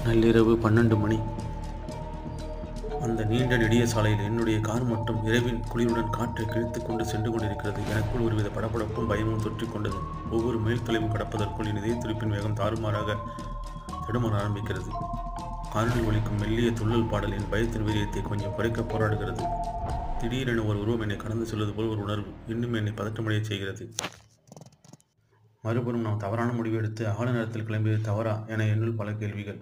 நள்ளிரவு 12 மணி. அந்த நீண்ட நெடிய சாலையில் என்னுடைய கார் மட்டும் இரவின் குளிருடன் காற்றை கிழித்துக் கொண்டு சென்று கொண்டிருக்கிறது. எனக்குள் ஒருவித படபடப்பும் பயமும் தொற்றிக் கொண்டது. ஒவ்வொரு மைல் தொலைவும் கடப்பதற்குள் என் இதய துடிப்பின் வேகம் தாறுமாறாக தடுமாற ஆரம்பிக்கிறது. காரில் ஒலிக்கும் மெல்லிய துள்ளல் பாடல் என் பயத்தின் வீரியத்தை கொஞ்சம் குறைக்க போராடுகிறது. திடீரென ஒரு உருவம் என்னை கடந்து செல்வது போல் ஒரு உணர்வு இன்னும் என்னை பதற்றமடையச் செய்கிறது. மறுபுறம் நாம் தவறான முடிவு எடுத்து அகால நேரத்தில் கிளம்பியது தவறா என என்னுள் பல கேள்விகள்.